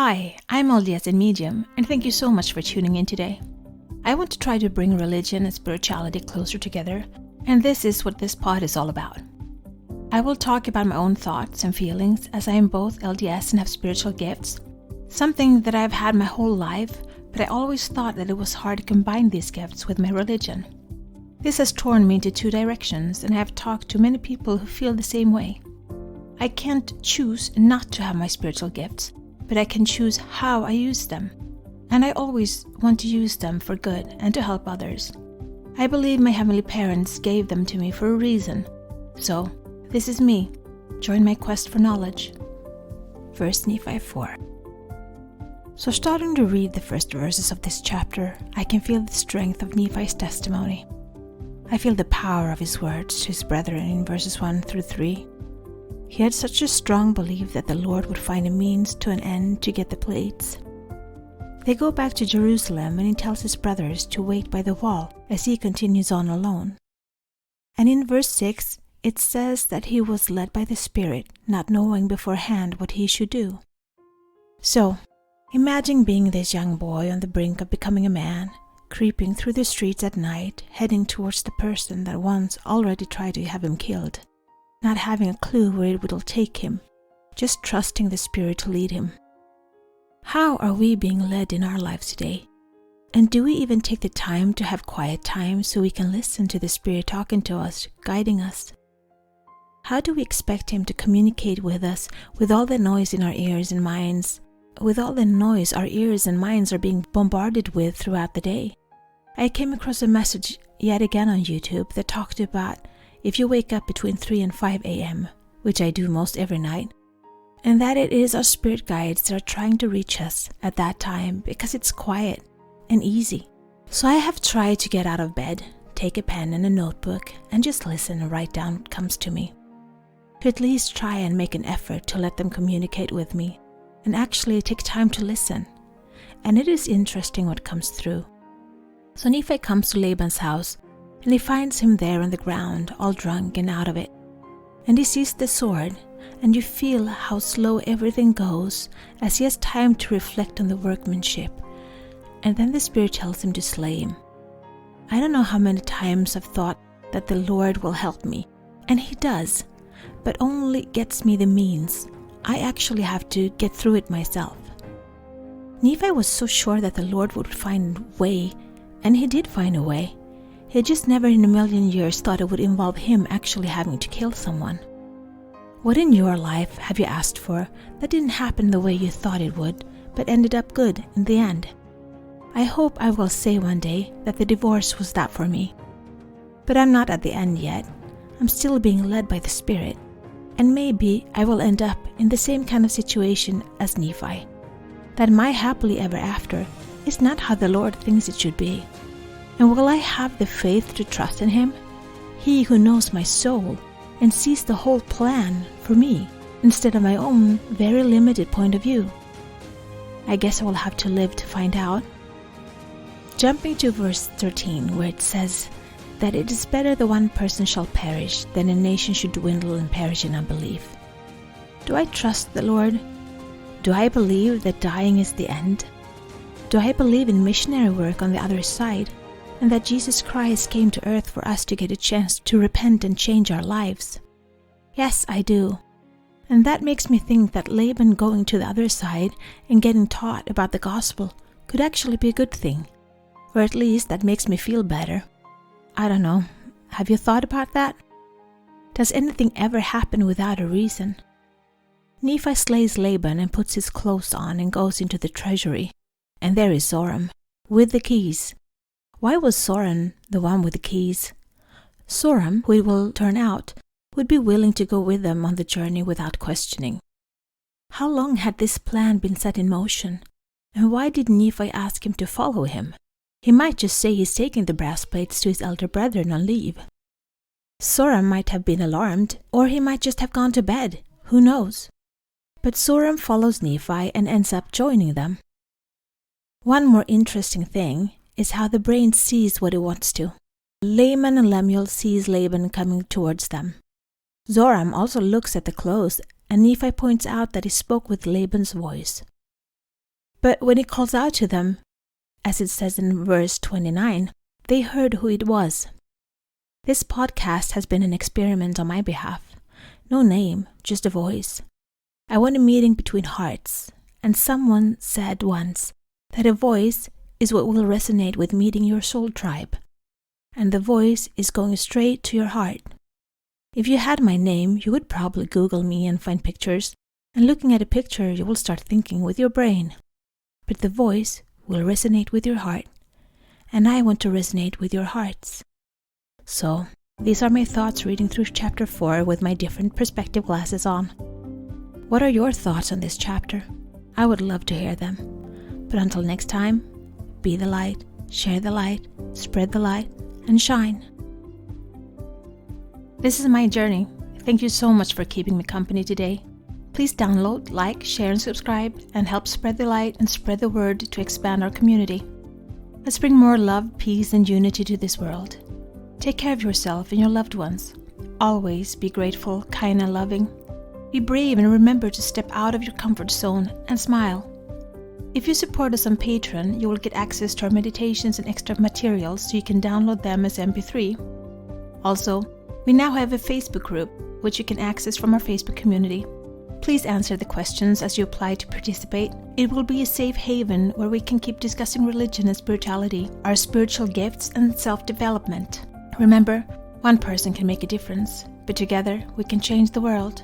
Hi, I'm LDS and Medium, and thank you so much for tuning in today. I want to try to bring religion and spirituality closer together, and this is what this pod is all about. I will talk about my own thoughts and feelings as I am both LDS and have spiritual gifts, something that I've had my whole life, but I always thought that it was hard to combine these gifts with my religion. This has torn me into two directions, and I have talked to many people who feel the same way. I can't choose not to have my spiritual gifts, but I can choose how I use them. And I always want to use them for good and to help others. I believe my heavenly parents gave them to me for a reason. So, this is me. Join my quest for knowledge. 1 Nephi 4. So starting to read the first verses of this chapter, I can feel the strength of Nephi's testimony. I feel the power of his words to his brethren in verses 1 through 3. He had such a strong belief that the Lord would find a means to an end to get the plates. They go back to Jerusalem and he tells his brothers to wait by the wall as he continues on alone. And in verse 6, it says that he was led by the Spirit, not knowing beforehand what he should do. So, imagine being this young boy on the brink of becoming a man, creeping through the streets at night, heading towards the person that once already tried to have him killed. Not having a clue where it will take him, just trusting the Spirit to lead him. How are we being led in our lives today? And do we even take the time to have quiet time so we can listen to the Spirit talking to us, guiding us? How do we expect Him to communicate with us with all the noise in our ears and minds, with all the noise our ears and minds are being bombarded with throughout the day? I came across a message yet again on YouTube that talked about if you wake up between 3 and 5 a.m., which I do most every night, and that it is our spirit guides that are trying to reach us at that time because it's quiet and easy. So I have tried to get out of bed, take a pen and a notebook, and just listen and write down what comes to me. To at least try and make an effort to let them communicate with me, and actually take time to listen. And it is interesting what comes through. So Nephi comes to Laban's house, and he finds him there on the ground, all drunk and out of it. And he sees the sword, and you feel how slow everything goes as he has time to reflect on the workmanship. And then the Spirit tells him to slay him. I don't know how many times I've thought that the Lord will help me, and He does, but only gets me the means. I actually have to get through it myself. Nephi was so sure that the Lord would find a way, and He did find a way. He just never in a million years thought it would involve him actually having to kill someone. What in your life have you asked for that didn't happen the way you thought it would, but ended up good in the end? I hope I will say one day that the divorce was that for me. But I'm not at the end yet. I'm still being led by the Spirit. And maybe I will end up in the same kind of situation as Nephi. That my happily ever after is not how the Lord thinks it should be. And will I have the faith to trust in Him? He who knows my soul and sees the whole plan for me instead of my own very limited point of view. I guess I will have to live to find out. Jumping to verse 13 where it says that it is better that one person shall perish than a nation should dwindle and perish in unbelief. Do I trust the Lord? Do I believe that dying is the end? Do I believe in missionary work on the other side? And that Jesus Christ came to earth for us to get a chance to repent and change our lives? Yes, I do. And that makes me think that Laban going to the other side and getting taught about the gospel could actually be a good thing. Or at least that makes me feel better. I don't know. Have you thought about that? Does anything ever happen without a reason? Nephi slays Laban and puts his clothes on and goes into the treasury. And there is Zoram, with the keys. Why was Zoram the one with the keys? Zoram, who it will turn out, would be willing to go with them on the journey without questioning. How long had this plan been set in motion? And why did Nephi ask him to follow him? He might just say he's taking the brass plates to his elder brethren on leave. Zoram might have been alarmed, or he might just have gone to bed. Who knows? But Zoram follows Nephi and ends up joining them. One more interesting thing is how the brain sees what it wants to. Laman and Lemuel sees Laban coming towards them. Zoram also looks at the clothes, and Nephi points out that he spoke with Laban's voice. But when he calls out to them, as it says in verse 29, they heard who it was. This podcast has been an experiment on my behalf. No name, just a voice. I want a meeting between hearts, and someone said once that a voice is what will resonate with meeting your soul tribe, and the voice is going straight to your heart. If you had my name, you would probably Google me and find pictures, and looking at a picture, you will start thinking with your brain. But the voice will resonate with your heart, and I want to resonate with your hearts. So, these are my thoughts reading through chapter 4 with my different perspective glasses on. What are your thoughts on this chapter? I would love to hear them. But until next time, be the light, share the light, spread the light, and shine. This is my journey. Thank you so much for keeping me company today. Please download, like, share, and subscribe, and help spread the light and spread the word to expand our community. Let's bring more love, peace, and unity to this world. Take care of yourself and your loved ones. Always be grateful, kind, and loving. Be brave and remember to step out of your comfort zone and smile. If you support us on Patreon, you will get access to our meditations and extra materials so you can download them as MP3. Also, we now have a Facebook group, which you can access from our Facebook community. Please answer the questions as you apply to participate. It will be a safe haven where we can keep discussing religion and spirituality, our spiritual gifts, and self-development. Remember, one person can make a difference, but together we can change the world.